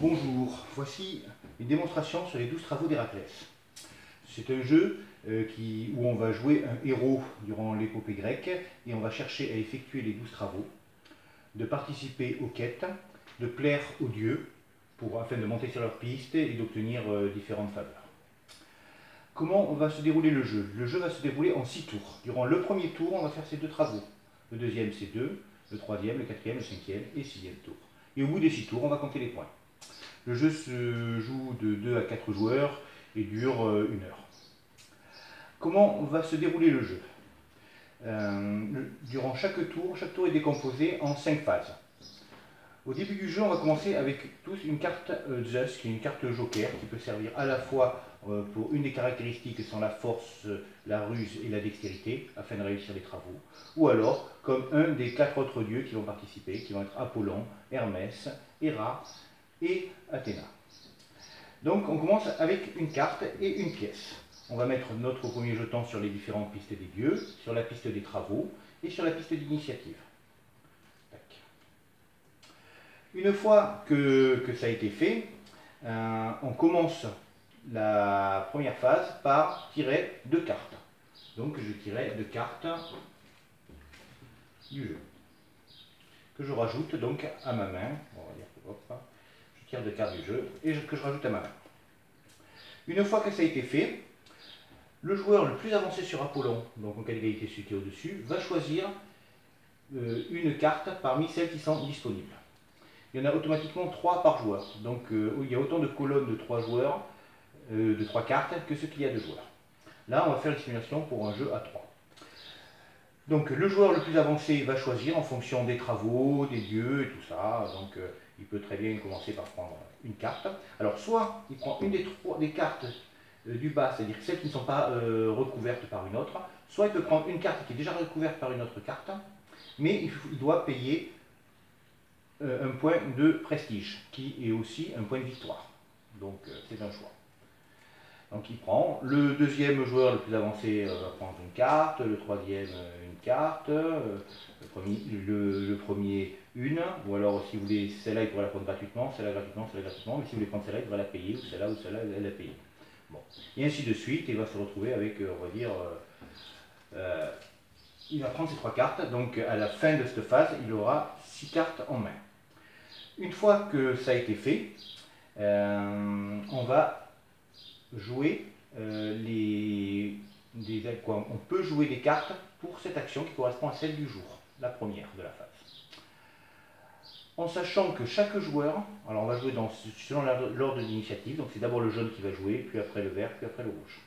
Bonjour, voici une démonstration sur les 12 travaux d'Héraclès. C'est un jeu où on va jouer un héros durant l'épopée grecque et on va chercher à effectuer les 12 travaux, de participer aux quêtes, de plaire aux dieux afin de monter sur leur piste et d'obtenir différentes faveurs. Comment va se dérouler le jeu? Le jeu va se dérouler en 6 tours. Durant le premier tour, on va faire ces 2 travaux. Le deuxième, c'est 2, le troisième, le quatrième, le cinquième et 6e tour. Et au bout des 6 tours, on va compter les points. Le jeu se joue de 2 à 4 joueurs et dure 1 heure. Comment va se dérouler le jeu? Durant chaque tour est décomposé en 5 phases. Au début du jeu, on va commencer avec tous une carte Zeus, qui est une carte joker, qui peut servir à la fois pour une des caractéristiques sont la force, la ruse et la dextérité, afin de réussir les travaux, ou alors comme un des 4 autres dieux qui vont participer, qui vont être Apollon, Hermès, Héra et Athéna. Donc on commence avec une carte et une pièce. On va mettre notre premier jeton sur les différentes pistes des dieux, sur la piste des travaux et sur la piste d'initiative. Une fois que ça a été fait, on commence la première phase par tirer 2 cartes. Donc je tirais 2 cartes du jeu, que je rajoute donc à ma main. On va dire, hop, je tire 2 cartes du jeu et que je rajoute à ma main. Une fois que ça a été fait, le joueur le plus avancé sur Apollon, donc en cas d'égalité celui qui est au-dessus, va choisir une carte parmi celles qui sont disponibles. Il y en a automatiquement 3 par joueur. Donc il y a autant de colonnes de 3 joueurs, de 3 cartes, que ce qu'il y a de joueurs. Là, on va faire une simulation pour un jeu à 3. Donc le joueur le plus avancé va choisir en fonction des travaux, des dieux et tout ça. Donc il peut très bien commencer par prendre une carte. Alors soit il prend une des cartes du bas, c'est-à-dire celles qui ne sont pas recouvertes par une autre, soit il peut prendre une carte qui est déjà recouverte par une autre carte, mais il doit payer un point de prestige, qui est aussi un point de victoire. Donc c'est un choix. Donc il prend, le deuxième joueur le plus avancé va prendre une carte, le troisième une carte, le premier une, ou alors si vous voulez celle-là il pourrait la prendre gratuitement, celle-là gratuitement, celle-là gratuitement, mais si vous voulez prendre celle-là il devrait la payer, ou celle-là elle la payer. Bon. Et ainsi de suite, il va se retrouver avec, on va dire, il va prendre ces 3 cartes, donc à la fin de cette phase, il aura 6 cartes en main. Une fois que ça a été fait, on va jouer on peut jouer des cartes pour cette action qui correspond à celle du jour, la première de la phase. En sachant que chaque joueur, alors on va jouer selon l'ordre d'initiative, donc c'est d'abord le jaune qui va jouer, puis après le vert, puis après le rouge.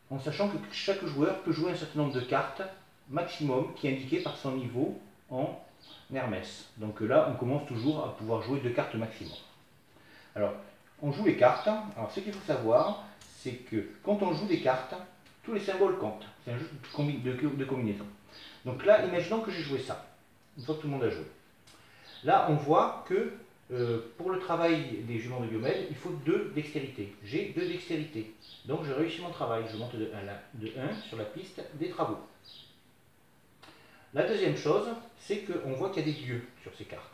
En sachant que chaque joueur peut jouer un certain nombre de cartes maximum qui est indiqué par son niveau en Hermès. Donc là, on commence toujours à pouvoir jouer 2 cartes maximum. Alors, on joue les cartes. Alors, ce qu'il faut savoir, c'est que quand on joue des cartes, tous les symboles comptent. C'est un jeu de combinaison. Donc là, imaginons que j'ai joué ça, une fois que tout le monde a joué. Là, on voit que pour le travail des juments de Biomède, il faut 2 dextérités. J'ai 2 dextérités. Donc, je réussis mon travail. Je monte de 1 sur la piste des travaux. La deuxième chose, c'est qu'on voit qu'il y a des dieux sur ces cartes.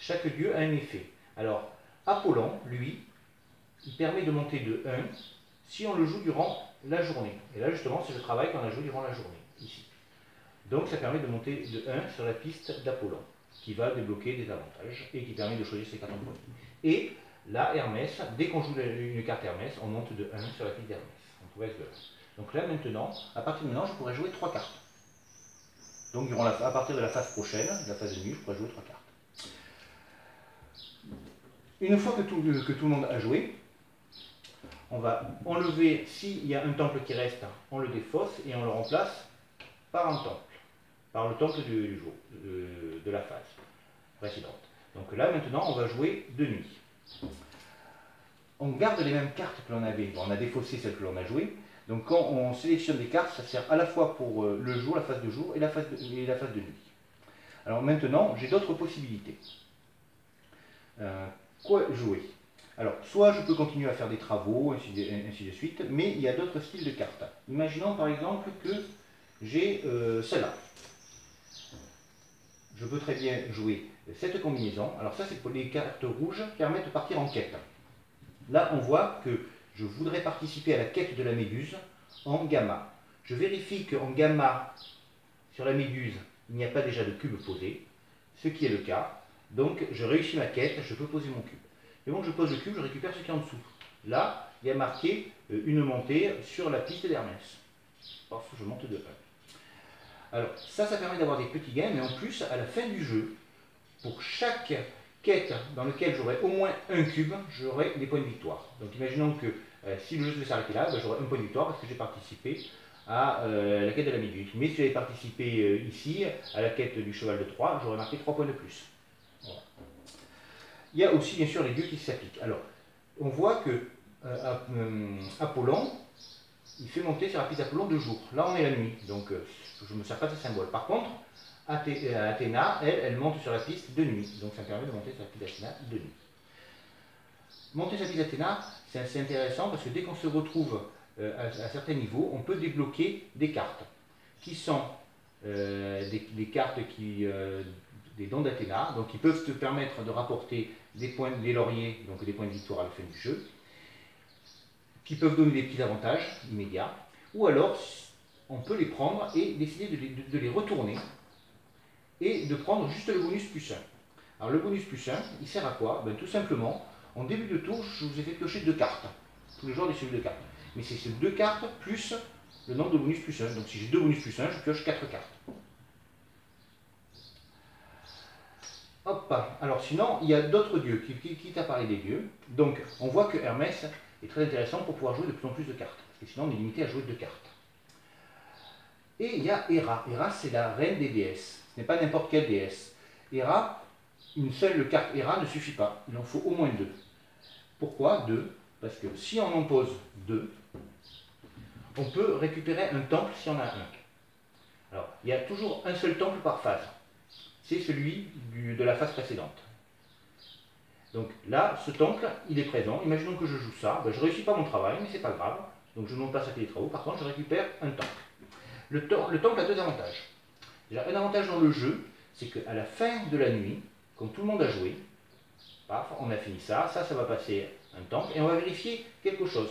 Chaque dieu a un effet. Alors, Apollon, lui, il permet de monter de 1 si on le joue durant la journée. Et là, justement, c'est le travail qu'on a joué durant la journée, ici. Donc, ça permet de monter de 1 sur la piste d'Apollon, qui va débloquer des avantages et qui permet de choisir ses cartes en premier. Et là, Hermès, dès qu'on joue une carte Hermès, on monte de 1 sur la piste d'Hermès. On progresse de 1. Donc là, maintenant, à partir de maintenant, je pourrais jouer 3 cartes. Donc à partir de la phase prochaine, la phase de nuit, je pourrais jouer 3 cartes. Une fois que tout le monde a joué, on va enlever, s'il y a un temple qui reste, on le défausse et on le remplace par un temple, par le temple du jour, de la phase précédente. Donc là maintenant on va jouer de nuit. On garde les mêmes cartes que l'on avait, bon, on a défaussé celles que l'on a jouées. Donc quand on sélectionne des cartes, ça sert à la fois pour le jour, la phase de jour et la phase de nuit. Alors maintenant, j'ai d'autres possibilités. Quoi jouer? Alors, soit je peux continuer à faire des travaux, ainsi de suite, mais il y a d'autres styles de cartes. Imaginons par exemple que j'ai celle-là. je peux très bien jouer cette combinaison. Alors ça, c'est pour les cartes rouges qui permettent de partir en quête. Là, on voit que je voudrais participer à la quête de la méduse en gamma. Je vérifie qu'en gamma, sur la méduse, il n'y a pas déjà de cube posé, ce qui est le cas. Donc, je réussis ma quête, je peux poser mon cube. Et donc, je pose le cube, je récupère ce qui est en dessous. Là, il y a marqué une montée sur la piste d'Hermès. Paf, je monte de 1. Alors, ça permet d'avoir des petits gains, mais en plus, à la fin du jeu, pour chaque quête dans laquelle j'aurai au moins un cube, j'aurai des points de victoire. Donc, imaginons que si le jeu devait s'arrêter là, j'aurai un point de victoire parce que j'ai participé à la quête de la méduse. Mais si j'avais participé ici, à la quête du cheval de Troie, j'aurais marqué 3 points de plus. Voilà. Il y a aussi bien sûr les dieux qui s'appliquent. Alors, on voit que Apollon, il fait monter sur la piste d'Apollon de jour. Là, on est la nuit, donc je ne me sers pas de ce symbole. Par contre, Athéna, elle monte sur la piste de nuit. Donc ça me permet de monter sur la piste d'Athéna de nuit. Monter sur la piste d'Athéna, c'est assez intéressant parce que dès qu'on se retrouve à certains niveaux, on peut débloquer des cartes qui sont des cartes des dons d'Athéna, donc qui peuvent te permettre de rapporter des points, des lauriers, donc des points de victoire à la fin du jeu, qui peuvent donner des petits avantages immédiats, ou alors on peut les prendre et décider de les retourner et de prendre juste le bonus plus 1. Alors le bonus plus 1, il sert à quoi? Ben, tout simplement, en début de tour, je vous ai fait piocher 2 cartes. Tous les joueurs décident 2 cartes. Mais c'est ces 2 cartes plus le nombre de bonus plus 1. Donc si j'ai 2 bonus plus 1, je pioche 4 cartes. Hop, alors sinon, il y a d'autres dieux, qui t'a parlé des dieux. Donc on voit que Hermès est très intéressant pour pouvoir jouer de plus en plus de cartes. Parce que sinon on est limité à jouer 2 cartes. Et il y a Héra. Héra, c'est la reine des déesses. Ce n'est pas n'importe quelle déesse. Héra, une seule carte Héra ne suffit pas. Il en faut au moins 2. Pourquoi 2? Parce que si on en pose 2, on peut récupérer un temple si on a un. Alors, il y a toujours un seul temple par phase. C'est celui de la phase précédente. Donc là, ce temple, il est présent. Imaginons que je joue ça. Ben, je ne réussis pas mon travail, mais ce n'est pas grave. Donc je ne monte pas ça les travaux. Par contre, je récupère un temple. Le temple a 2 avantages. Déjà, un avantage dans le jeu, c'est qu'à la fin de la nuit, quand tout le monde a joué, paf, on a fini ça, ça va passer un temple, et on va vérifier quelque chose.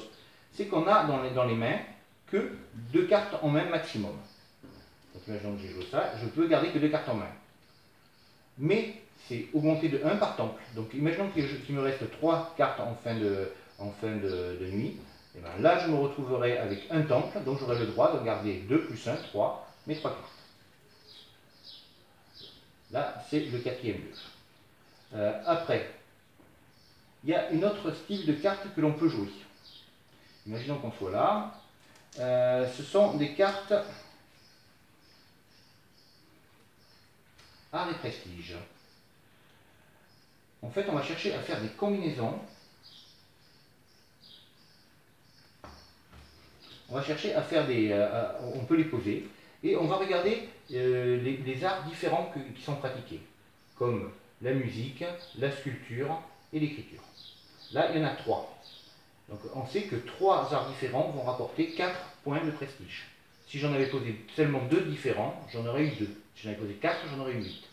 C'est qu'on a dans les mains que 2 cartes en main maximum. Donc imaginons que j'ai joué ça, je peux garder que 2 cartes en main. Mais c'est augmenté de 1 par temple. Donc imaginons qu'il me reste 3 cartes en fin de nuit. Et bien là, je me retrouverai avec un temple, donc j'aurai le droit de garder 2 plus 1, 3, mes 3 cartes. Là, c'est le 4e lieu. Après, il y a une autre style de cartes que l'on peut jouer. Imaginons qu'on soit là. Ce sont des cartes art et prestige. En fait, on va chercher à faire des combinaisons. On va chercher à faire on peut les poser, et on va regarder les arts différents qui sont pratiqués, comme la musique, la sculpture et l'écriture. Là, il y en a 3. Donc on sait que 3 arts différents vont rapporter 4 points de prestige. Si j'en avais posé seulement 2 différents, j'en aurais eu 2. Si j'en avais posé 4, j'en aurais eu 8.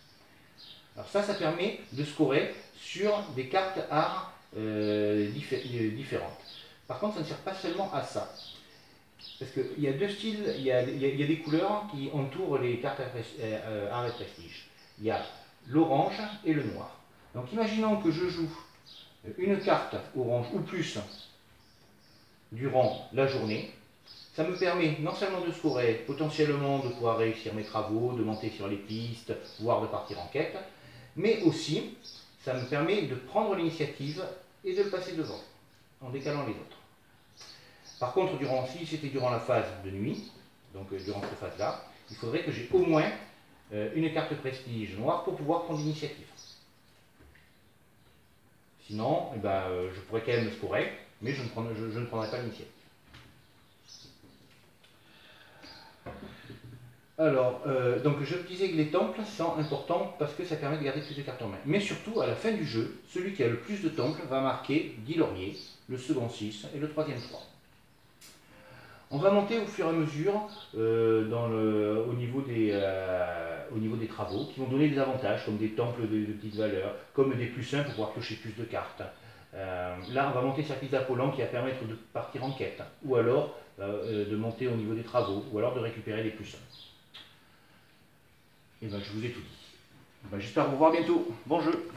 Alors ça permet de scorer sur des cartes arts différentes. Par contre, ça ne sert pas seulement à ça. Parce qu'il y a 2 styles, il y a des couleurs qui entourent les cartes art et prestige. Il y a l'orange et le noir. Donc imaginons que je joue une carte orange ou plus durant la journée. Ça me permet non seulement de scorer, potentiellement de pouvoir réussir mes travaux, de monter sur les pistes, voire de partir en quête, mais aussi ça me permet de prendre l'initiative et de le passer devant, en décalant les autres. Par contre, si c'était durant la phase de nuit, donc durant cette phase-là, il faudrait que j'ai au moins une carte prestige noire pour pouvoir prendre l'initiative. Sinon, eh ben, je pourrais quand même me scorer, mais je ne prendrai pas l'initiative. Alors, donc je disais que les temples sont importants parce que ça permet de garder plus de cartes en main. Mais surtout, à la fin du jeu, celui qui a le plus de temples va marquer 10 lauriers, le second 6 et le troisième 3. On va monter au fur et à mesure au niveau des travaux qui vont donner des avantages comme des temples de petites valeurs, comme des plus simples pour pouvoir piocher plus de cartes. Là, on va monter Service d'Apollon qui va permettre de partir en quête, ou alors de monter au niveau des travaux, ou alors de récupérer des plus simples. Et ben, je vous ai tout dit. Ben, j'espère vous revoir bientôt. Bon jeu!